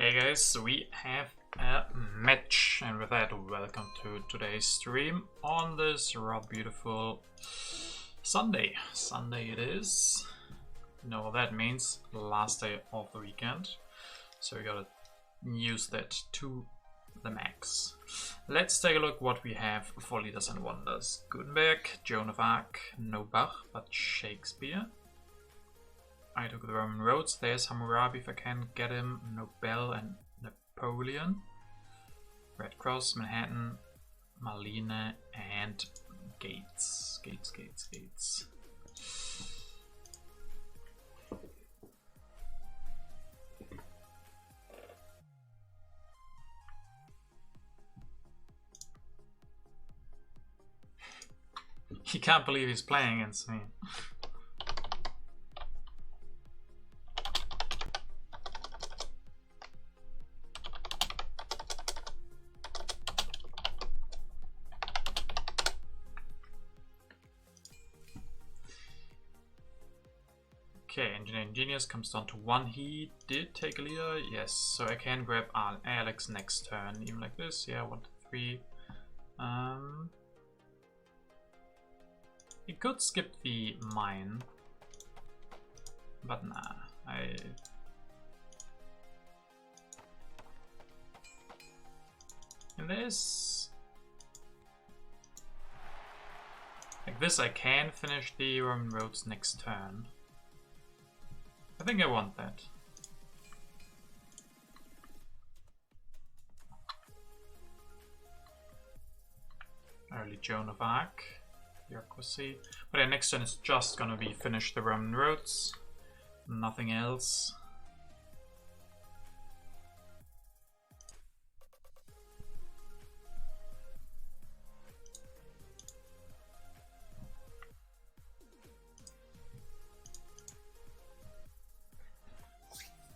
Hey guys, we have a match, and with that, welcome to today's stream on this raw beautiful Sunday. Sunday it is. You know what that means? Last day of the weekend. So we gotta use that to the max. Let's take a look what we have for Leaders and Wonders. Gutenberg, Joan of Arc, no Bach, but Shakespeare. I took the Roman roads. There's Hammurabi if I can get him. Nobel and Napoleon. Red Cross, Manhattan, Maschine, and Gates. Gates. He can't believe he's playing against me. Okay, Engineering Genius comes down to 1. He did take a leader, yes. So I can grab Alex next turn, even like this. Yeah, 1, 2, 3. He could skip the mine, but nah. And there's like this. I can finish the Roman roads next turn. I think I want that. Early Joan of Arc, bureaucracy. But yeah, next turn is just gonna be finish the Roman roads, nothing else.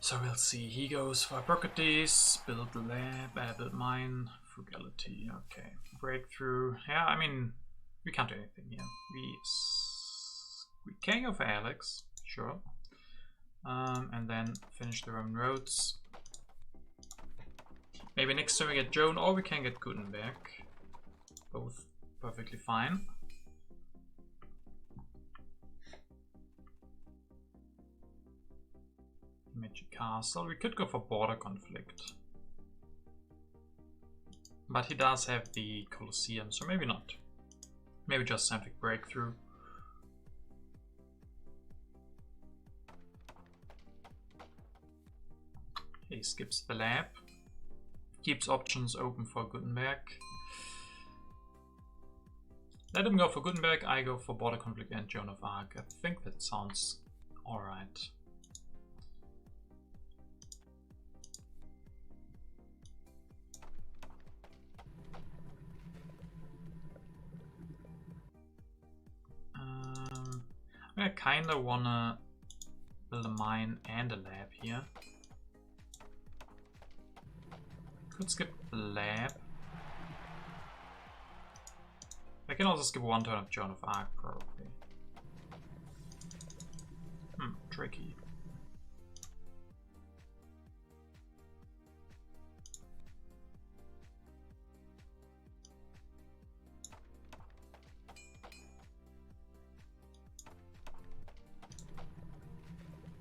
So we'll see. He goes for properties, build the lab, build mine, frugality. Okay, breakthrough. Yeah, I mean, we can't do anything here. We can go for Alex, sure, and then finish the Roman roads. Maybe next time we get Joan, or we can get Gutenberg. Both perfectly fine. Magic Castle. We could go for border conflict. But he does have the Colosseum, so maybe not. Maybe just scientific breakthrough. He skips the lab. Keeps options open for Gutenberg. Let him go for Gutenberg, I go for border conflict and Joan of Arc. I think that sounds alright. I kinda wanna build a mine and a lab here. Could skip the lab. I can also skip 1 turn of Joan of Arc, probably. Tricky.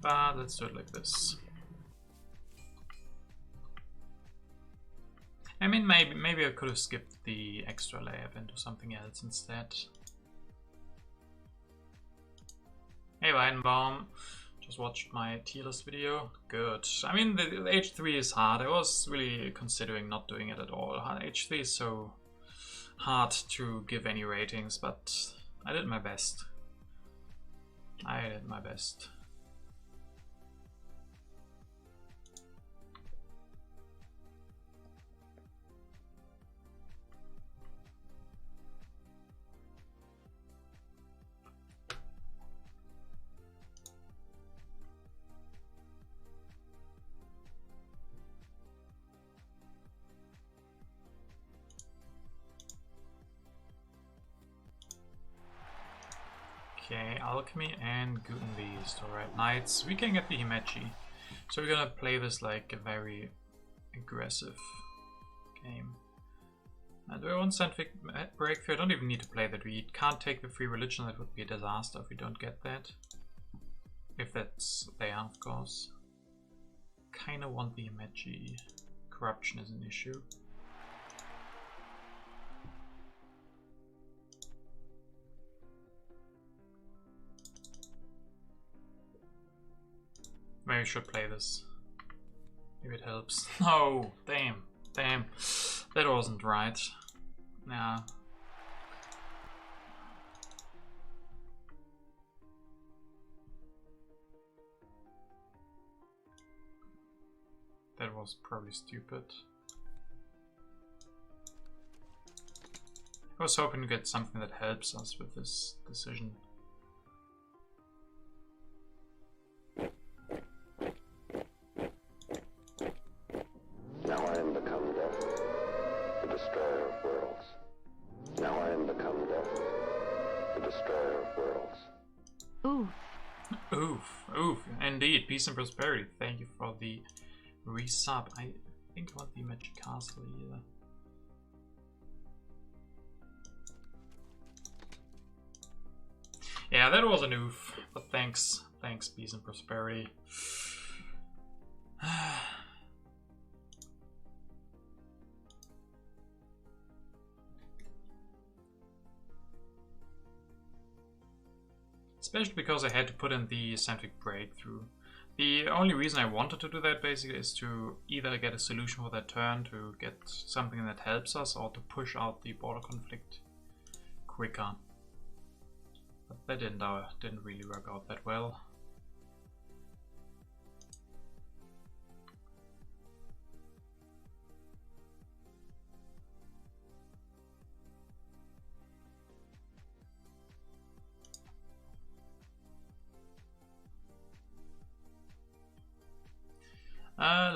But let's do it like this. I mean, maybe I could have skipped the extra lab and do something else instead. Hey Weidenbaum, just watched my tier list video. Good. I mean, the H3 is hard. I was really considering not doing it at all. H3 is so hard to give any ratings, but I did my best. Okay, Alchemy and Gutenbeast. Alright, Knights. We can get the Himeji. So we're gonna play this like a very aggressive game. And we want scientific breakthrough. I don't even need to play that. We can't take the free religion. That would be a disaster if we don't get that. If that's there, of course. Kinda want the Magi. Corruption is an issue. Maybe I should play this. Maybe it helps. No! Damn. Damn. That wasn't right. Nah. That was probably stupid. I was hoping to get something that helps us with this decision. Now I am become death, the destroyer of worlds. Now I am become death, the destroyer of worlds. Oof. Oof, oof, indeed. Peace and prosperity. Thank you for the resub. I think I want the Magic Castle here. Yeah, that was an oof, but thanks. Thanks, peace and prosperity. Especially because I had to put in the scientific breakthrough. The only reason I wanted to do that basically is to either get a solution for that turn, to get something that helps us, or to push out the border conflict quicker. But that didn't really work out that well.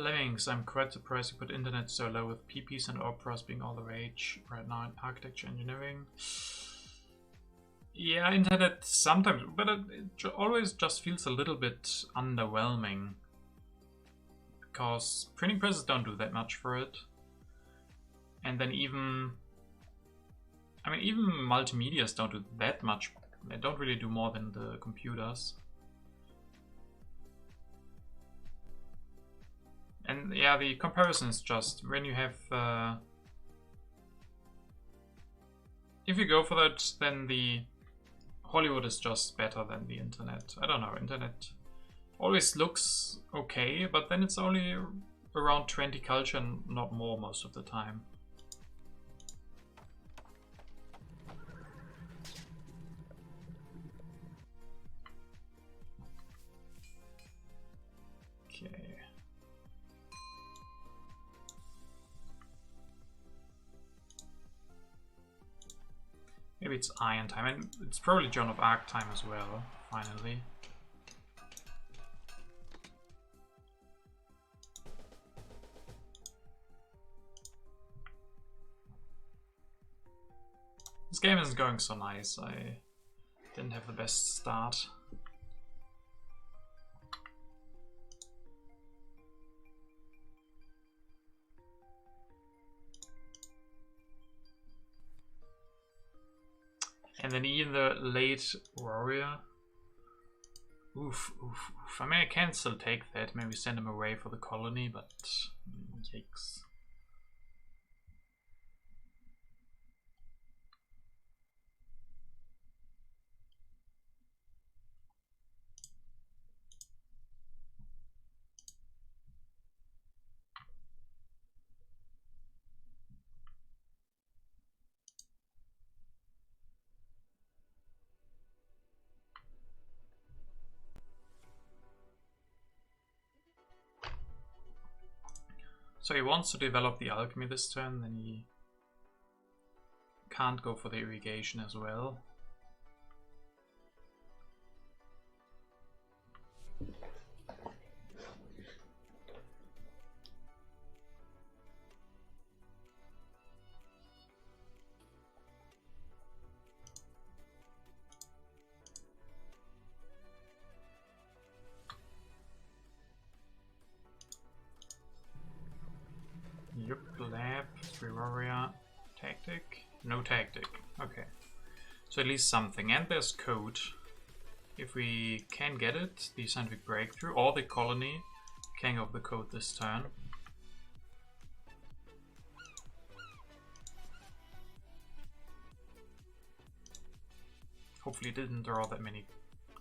Lemmings, I'm quite surprised you put internet so low with PPs and operas being all the rage right now in architecture engineering. Yeah, internet sometimes, but it always just feels a little bit underwhelming. Because printing presses don't do that much for it. And then even multimedias don't do that much. They don't really do more than the computers. And yeah, the comparison is just when you have if you go for that, then the Hollywood is just better than the internet. I don't know, internet always looks okay, but then it's only around 20 culture and not more most of the time. Okay. Maybe it's Iron time, and it's probably Joan of Arc time as well, finally. This game isn't going so nice. I didn't have the best start. And then even the late warrior. Oof, oof, oof. I mean, I can still take that. Maybe send him away for the colony, but yikes. So he wants to develop the alchemy this turn, then he can't go for the irrigation as well. Yup, lab, 3 warrior, tactic, no tactic. Okay, so at least something. And there's code. If we can get it, the scientific breakthrough or the colony can go the code this turn. Hopefully it didn't draw that many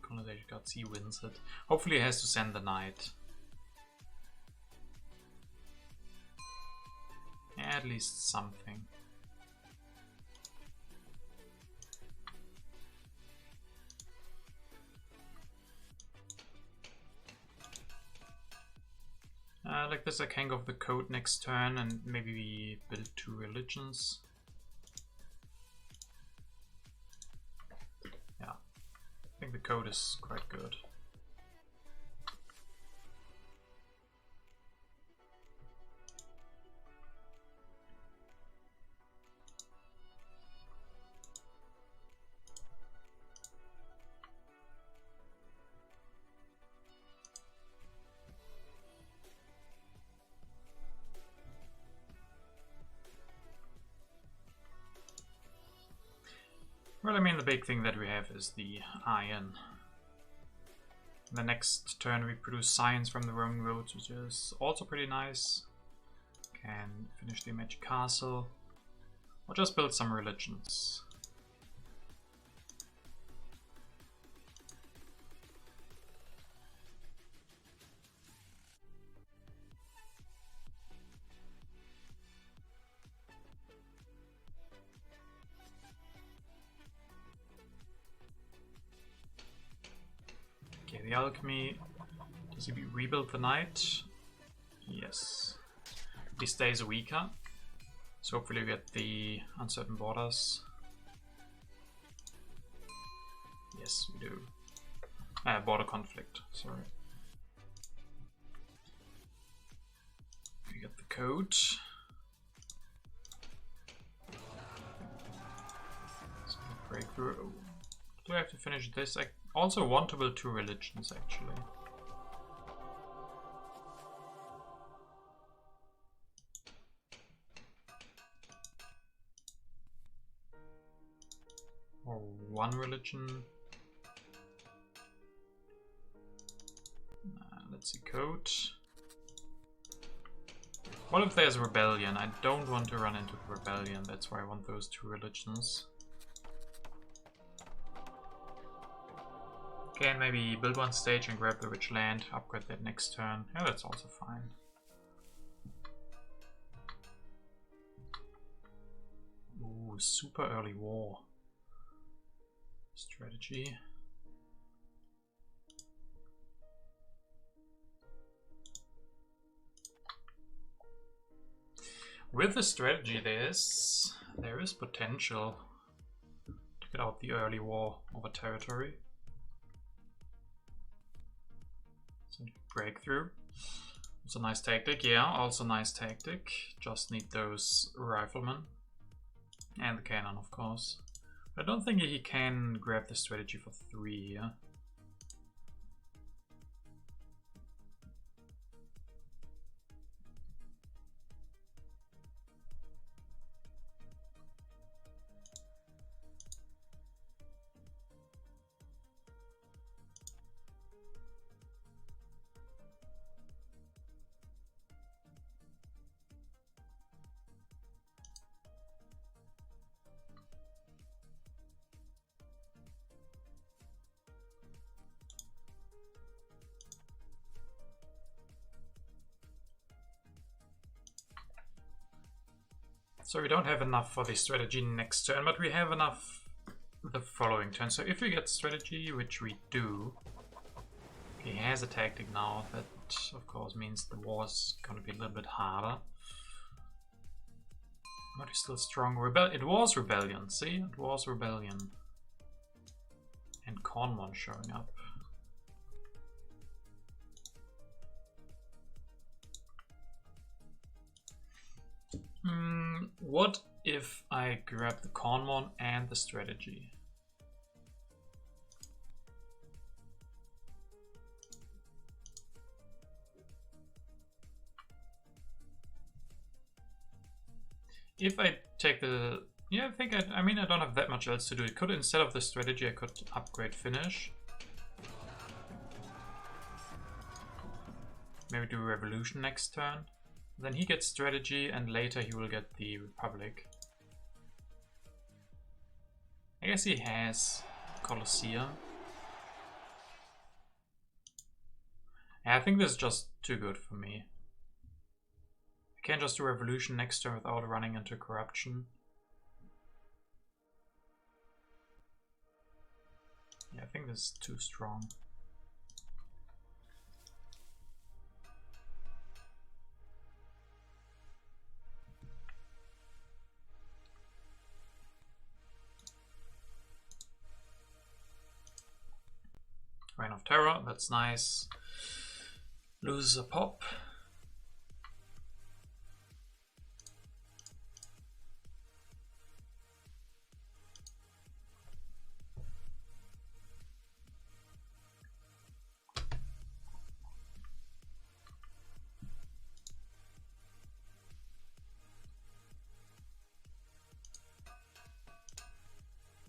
colonization cards. He wins it. Hopefully he has to send the knight. At least something. Like this, I can go for the code next turn and maybe we build 2 religions. Yeah, I think the code is quite good. Well, I mean, the big thing that we have is the iron. The next turn we produce science from the Roman roads, which is also pretty nice. Can finish the magic castle. Or just build some religions. Okay, the alchemy. Does he rebuild the knight? Yes. These days are weaker. So hopefully we get the uncertain borders. Yes, we do. Border conflict, sorry. We get the code. So breakthrough. Do I have to finish this? I also want to build 2 religions actually. Or 1 religion. Let's see, code. What if there's rebellion? I don't want to run into rebellion, that's why I want those 2 religions. Okay, and maybe build 1 stage and grab the rich land, upgrade that next turn. Yeah, that's also fine. Ooh, super early war. Strategy. With the strategy there is potential to get out the early war over territory. So breakthrough. It's a nice tactic, yeah, also nice tactic. Just need those riflemen. And the cannon, of course. I don't think he can grab the strategy for 3 here. So we don't have enough for the strategy next turn, but we have enough the following turn. So if we get strategy, which we do, he has a tactic now. That of course means the war is going to be a little bit harder. But he's still strong. It was rebellion. See, it was rebellion. And Cornwall showing up. What if I grab the Cornwall and the strategy? if I take the... Yeah, I mean, I don't have that much else to do. It could, instead of the strategy, I could upgrade finish. Maybe do revolution next turn. Then he gets strategy, and later he will get the Republic. I guess he has Colosseum. Yeah, I think this is just too good for me. I can't just do revolution next turn without running into corruption. Yeah, I think this is too strong. Reign of Terror, that's nice. Loses a pop.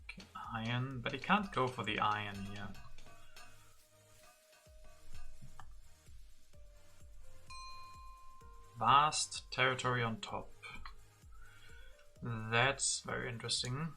Okay, iron, but he can't go for the iron here. Vast territory on top. That's very interesting.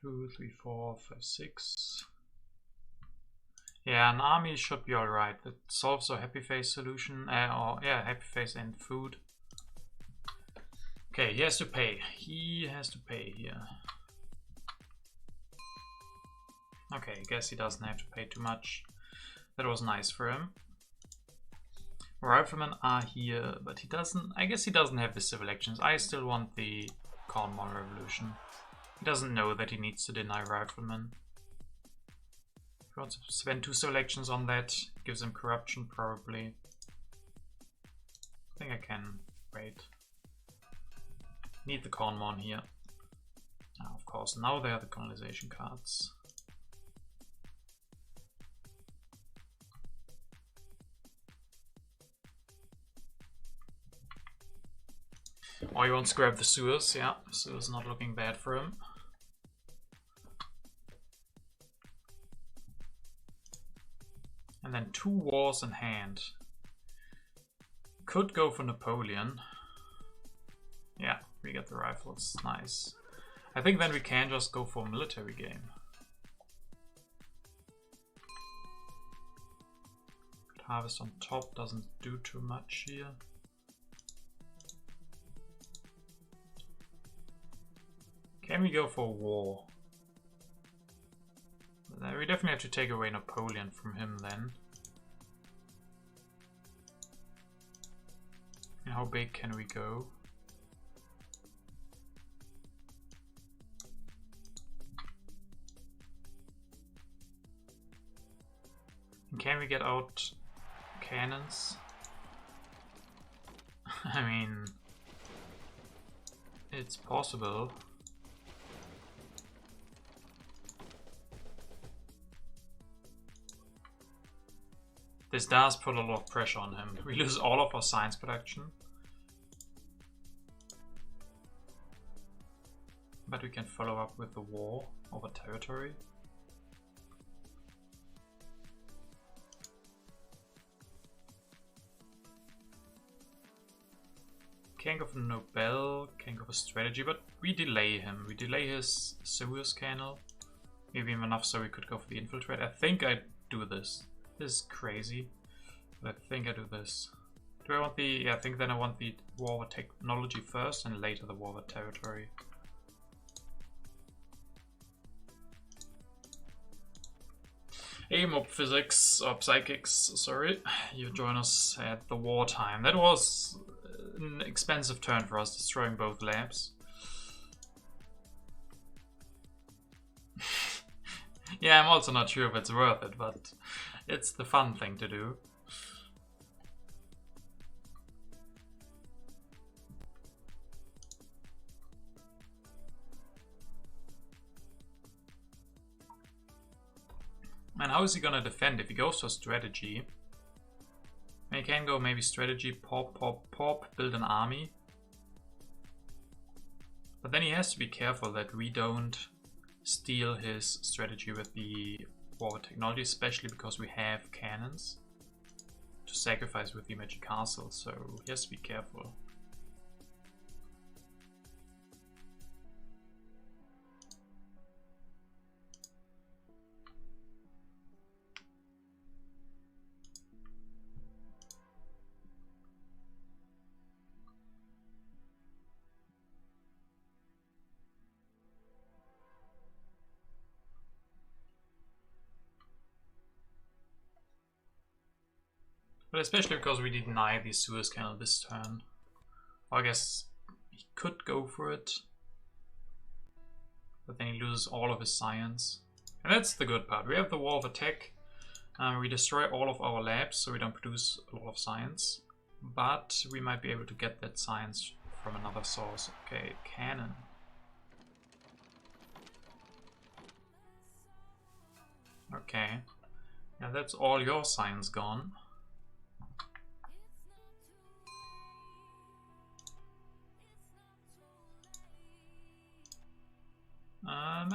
Two, three, four, five, six. Yeah, an army should be alright. That solves a happy face solution. Happy face and food. Okay, he has to pay. He has to pay here. Okay, I guess he doesn't have to pay too much. That was nice for him. Riflemen are here, but he doesn't... I guess he doesn't have the civil elections. I still want the Cornwall Revolution. He doesn't know that he needs to deny riflemen. If he wants to spend 2 selections on that, gives him corruption probably. I think I can wait. Need the Cornwall here. Ah, of course, now they are the colonization cards. Oh, he wants to grab the sewers, yeah. Sewers not looking bad for him. And then 2 wars in hand. Could go for Napoleon. Yeah, we get the rifles, nice. I think then we can just go for a military game. Harvest on top doesn't do too much here. Can we go for war? We definitely have to take away Napoleon from him then. And how big can we go? And can we get out cannons? I mean, it's possible. This does put a lot of pressure on him. We lose all of our science production. But we can follow up with the war over territory. Can't go for Nobel, can't go for strategy, but we delay him. We delay his Suez Canal. Maybe enough so we could go for the infiltrate. I think I do this. This is crazy, but I think I do this. Do I want the... Yeah, I think then I want the war with technology first and later the war with territory. Hey mob physics, or psychics, sorry. You join us at the wartime. That was an expensive turn for us, destroying both labs. Yeah, I'm also not sure if it's worth it, but it's the fun thing to do. And how is he gonna defend if he goes for strategy? He can go maybe strategy, pop, pop, pop, build an army. But then he has to be careful that we don't steal his strategy with the war technology, especially because we have cannons to sacrifice with the magic castle, so he has to be careful. But especially because we deny the Suez Canal this turn. Or I guess he could go for it. But then he loses all of his science. And that's the good part. We have the wall of attack. We destroy all of our labs, so we don't produce a lot of science. But we might be able to get that science from another source. Okay, cannon. Okay. Yeah, that's all your science gone.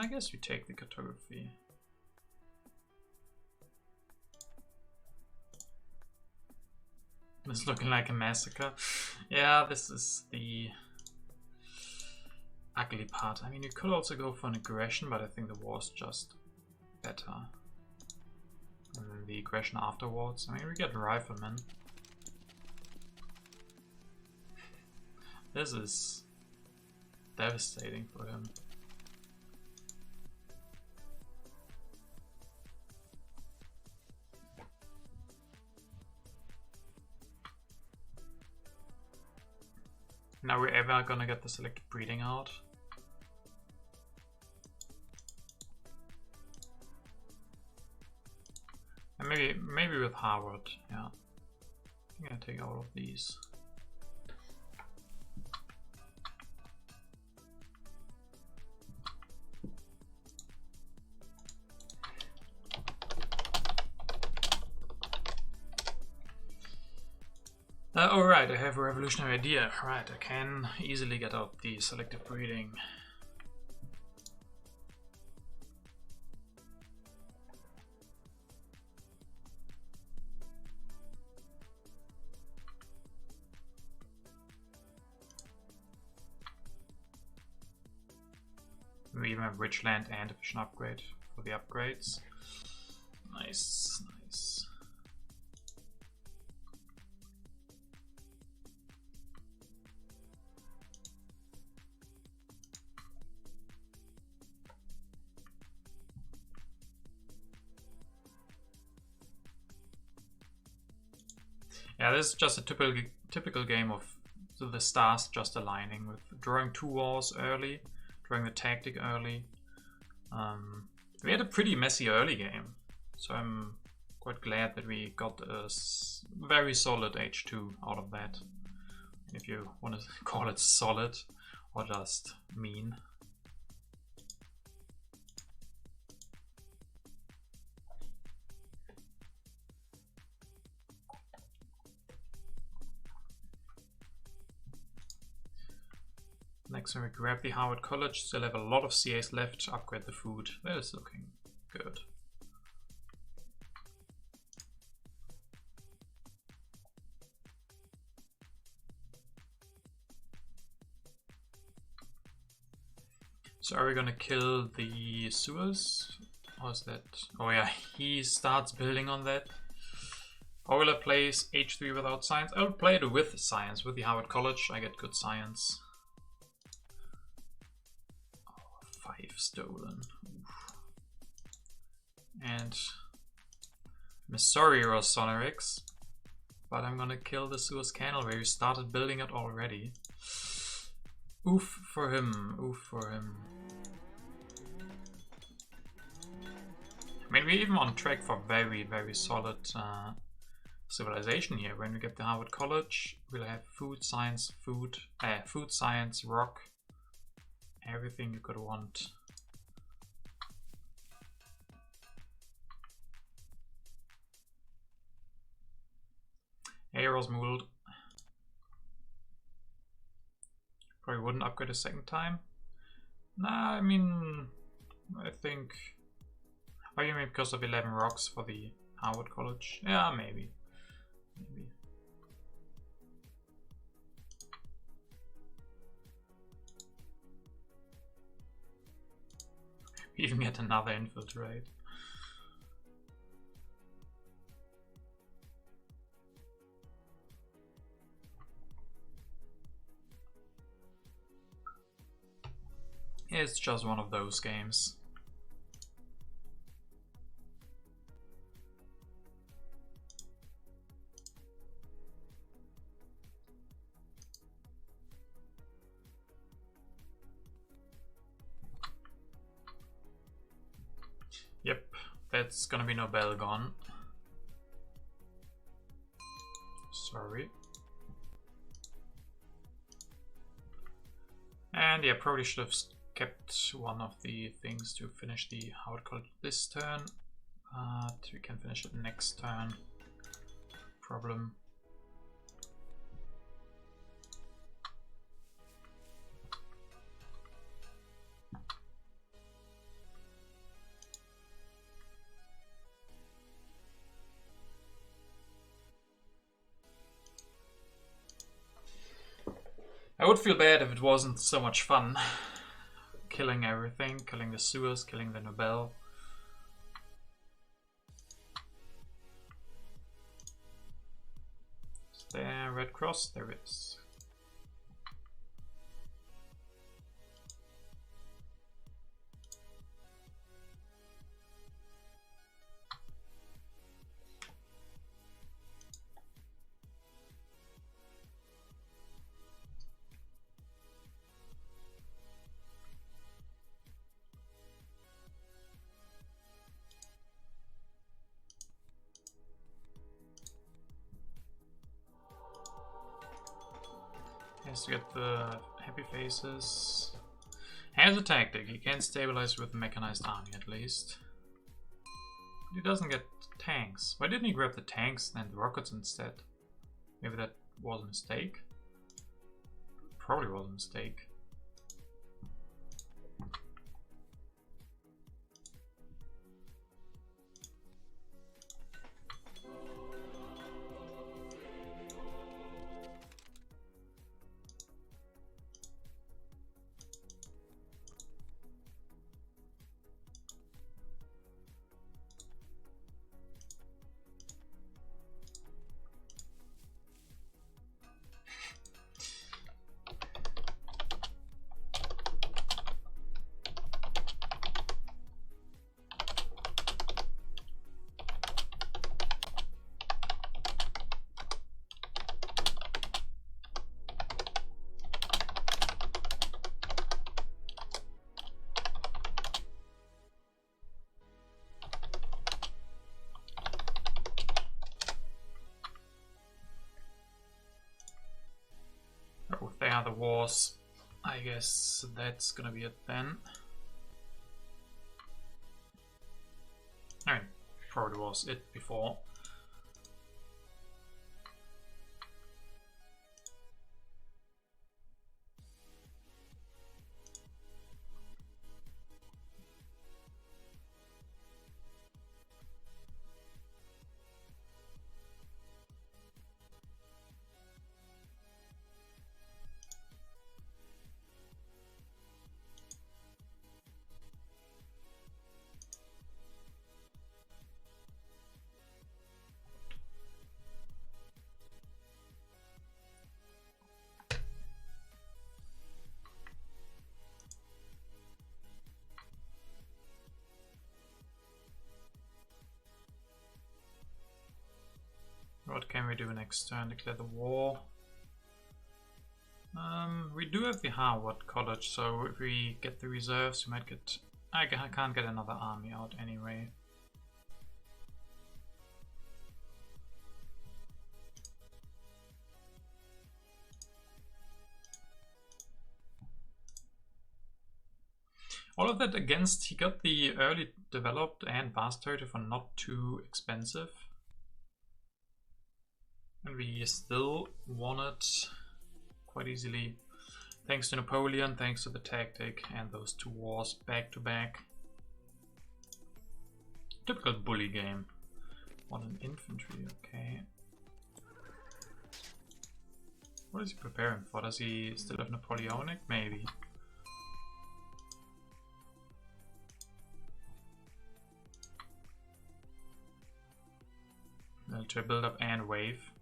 I guess we take the cartography. This is looking like a massacre. Yeah, this is the ugly part. I mean, you could also go for an aggression, but I think the war's just better. And then the aggression afterwards. I mean, we get riflemen. This is devastating for him. Now we're ever gonna get the selective breeding out. And maybe with Harvard, yeah. I'm gonna take all of these. Alright, I have a revolutionary idea. Right, I can easily get out the selective breeding. We even have rich land and efficient upgrade for the upgrades. Nice, nice. Yeah, this is just a typical game of the stars just aligning, with drawing two wars early, drawing the tactic early. We had a pretty messy early game, so I'm quite glad that we got a very solid H2 out of that. If you want to call it solid or just mean. Next when we grab the Harvard College, still have a lot of CAs left to upgrade the food. That is looking good. So are we gonna kill the sewers? Or is that... Oh yeah, he starts building on that. Or will I place H3 without science? I'll play it with science. With the Harvard College, I get good science. 5 stolen. Oof. And I'm sorry, Rossonarix, but I'm gonna kill the Suez Canal where we started building it already. Oof for him, oof for him. I mean, we're even on track for very, very solid civilization here. When we get to Harvard College, we'll have food science, food science, rock, everything you could want. Hey, Rosmuld. Probably wouldn't upgrade a second time. Nah, I mean, I think. Oh, you mean because of 11 rocks for the Harvard College? Yeah, maybe. Maybe. Even get another infiltrate. It's just one of those games. Yep, that's gonna be no Belgon. Sorry. And yeah, probably should have kept one of the things to finish the Howard College this turn. But we can finish it next turn. Problem. I would feel bad if it wasn't so much fun. Killing everything, killing the sewers, killing the Nobel. Is there a red cross? There is. Has to get the happy faces. Has a tactic. He can stabilize with a mechanized army at least. But he doesn't get tanks. Why didn't he grab the tanks and the rockets instead? Maybe that was a mistake. Probably was a mistake. Oh, they are the wars. I guess that's gonna be it then. I mean, probably was it before. What can we do next turn? Declare the war. We do have the Harvard College, so if we get the reserves, we might get... I can't get another army out anyway. All of that against, he got the early developed and vast territory for not too expensive. And we still won it quite easily. Thanks to Napoleon, thanks to the tactic, and those two wars back to back. Typical bully game. What an infantry, okay. What is he preparing for? Does he still have Napoleonic? Maybe. Military build-up and wave.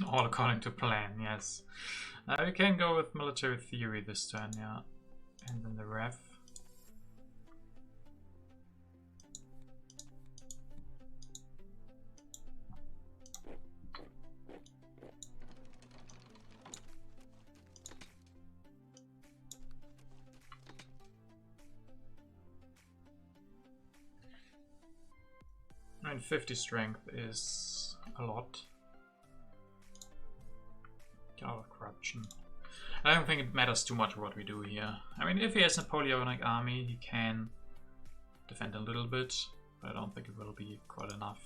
All according to plan, yes. We can go with military theory this turn, yeah. And then the ref. And 50 strength is a lot. Get out of corruption. I don't think it matters too much what we do here. I mean, if he has Napoleonic army, he can defend a little bit, but I don't think it will be quite enough.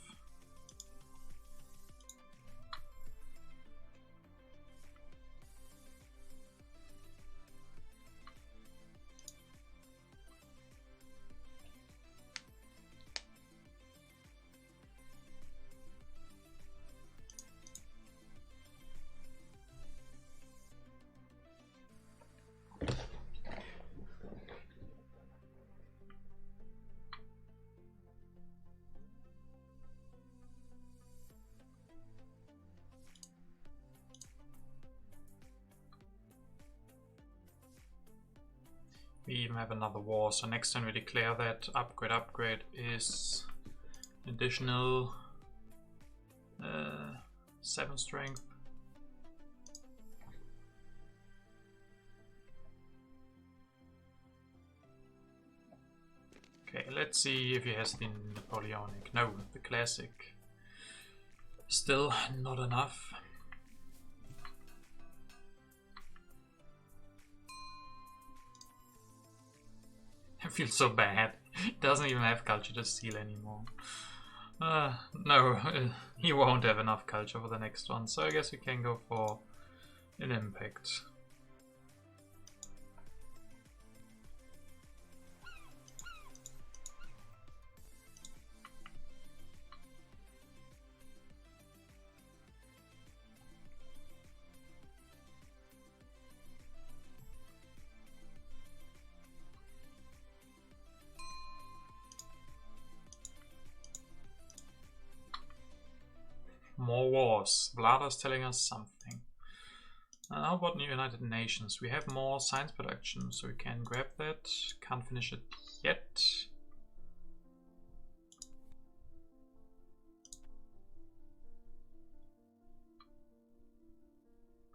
We even have another war, so next time we declare that upgrade is additional 7 strength. Okay, let's see if he has the Napoleonic. No, the classic. Still not enough. I feel so bad. He doesn't even have culture to steal anymore. No, he won't have enough culture for the next one, so I guess we can go for an impact. More wars. Vlada's telling us something. How about the United Nations? We have more science production, so we can grab that. Can't finish it yet.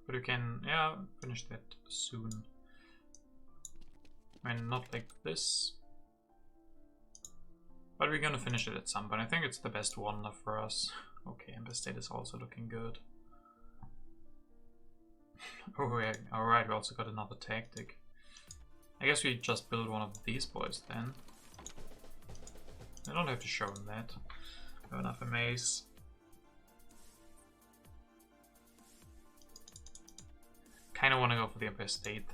But we can, yeah, finish that soon. I mean, not like this. But we're gonna finish it at some point. I think it's the best one for us. Okay, Ember State is also looking good. Oh yeah, alright, we also got another tactic. I guess we just build one of these boys then. I don't have to show them that. We have enough amaze. Kinda wanna go for the Empire State.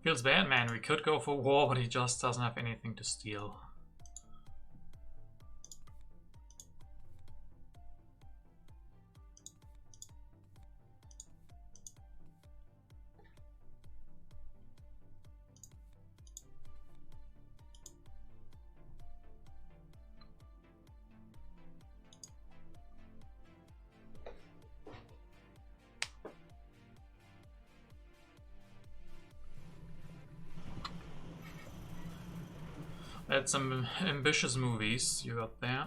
Feels bad, man. We could go for war, but he just doesn't have anything to steal. That's some ambitious movies you got there.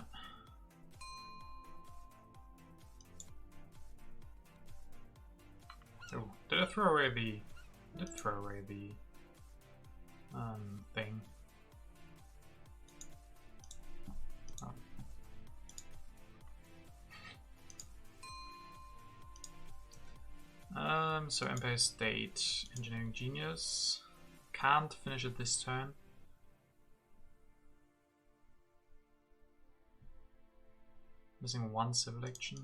Oh, did I throw away the... I did throw away the thing. So Empire State, Engineering Genius. Can't finish it this turn. Missing one civil action.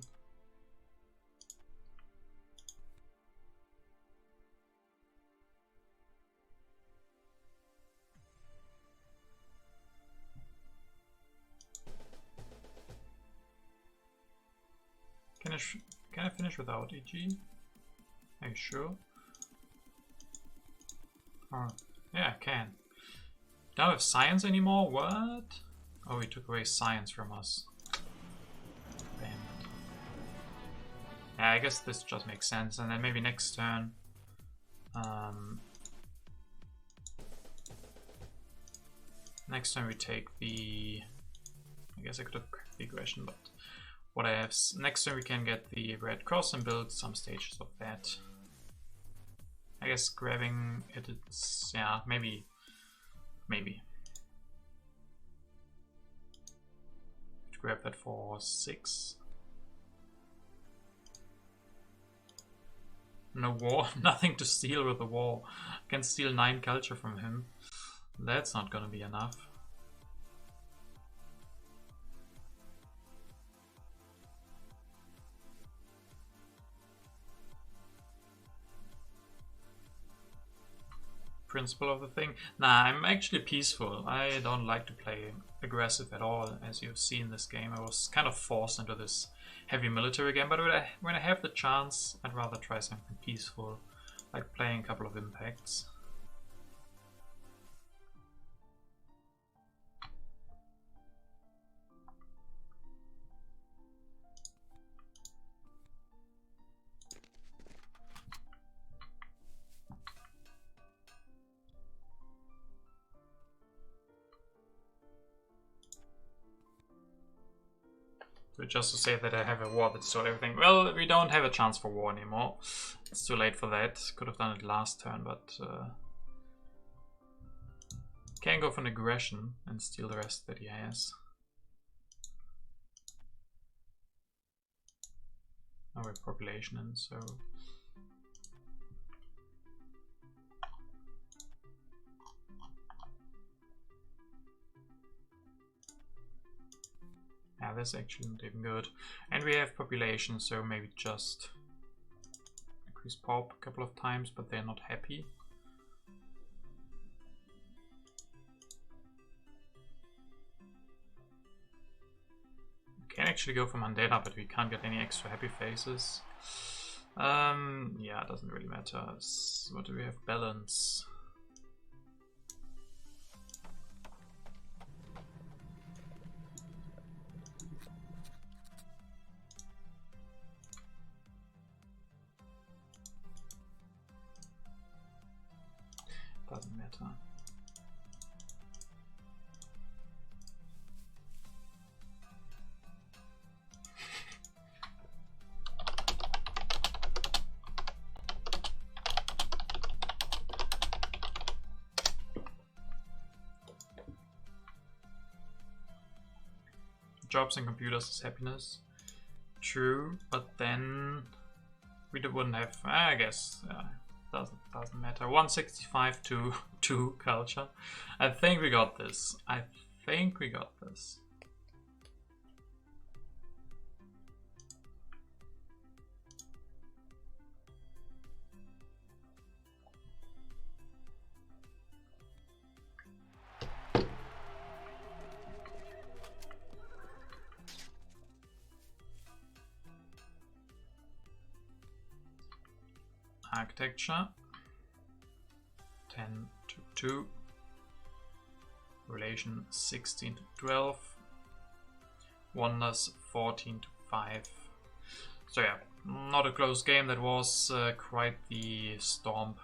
Can I finish without EG? Are you sure? Oh, yeah, I can. Don't have science anymore? What? Oh, he took away science from us. Damn it. Yeah, I guess this just makes sense. And then maybe next turn. Next turn we take the... I guess I could have the aggression, but what I have... Next turn we can get the Red Cross and build some stages of that. I guess grabbing it, it's... yeah, maybe. Grab that for 6. No war, nothing to steal with the war. I can steal 9 culture from him. That's not gonna be enough. Principle of the thing. Nah, I'm actually peaceful. I don't like to play aggressive at all, as you've seen this game. I was kind of forced into this heavy military game, but when I have the chance, I'd rather try something peaceful, like playing a couple of impacts. Just to say that I have a war that stole everything. Well, we don't have a chance for war anymore. It's too late for that. Could have done it last turn, but can go for an aggression and steal the rest that he has. Now we're population in, so yeah, that's actually not even good. And we have population, so maybe just increase pop a couple of times, but they're not happy. We can actually go for Mandela, but we can't get any extra happy faces. Yeah, it doesn't really matter. What do we have? Balance. Doesn't matter. Jobs and computers is happiness. True, but then we wouldn't have, I guess, doesn't matter. 165 to 2 culture. I think we got this. Architecture 10 to 2, relation 16 to 12, wonders 14 to 5. So yeah, not a close game. That was quite the stomp.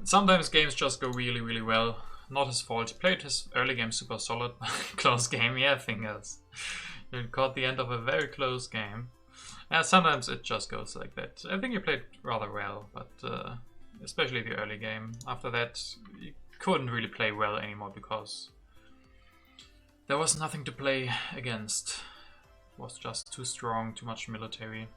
Sometimes games just go really well. not his fault. He played his early game super solid. Close game, yeah, fingers. You caught the end of a very close game. Yeah, sometimes it just goes like that. I think he played rather well, but especially the early game. After that, he couldn't really play well anymore because there was nothing to play against. It was just too strong, too much military.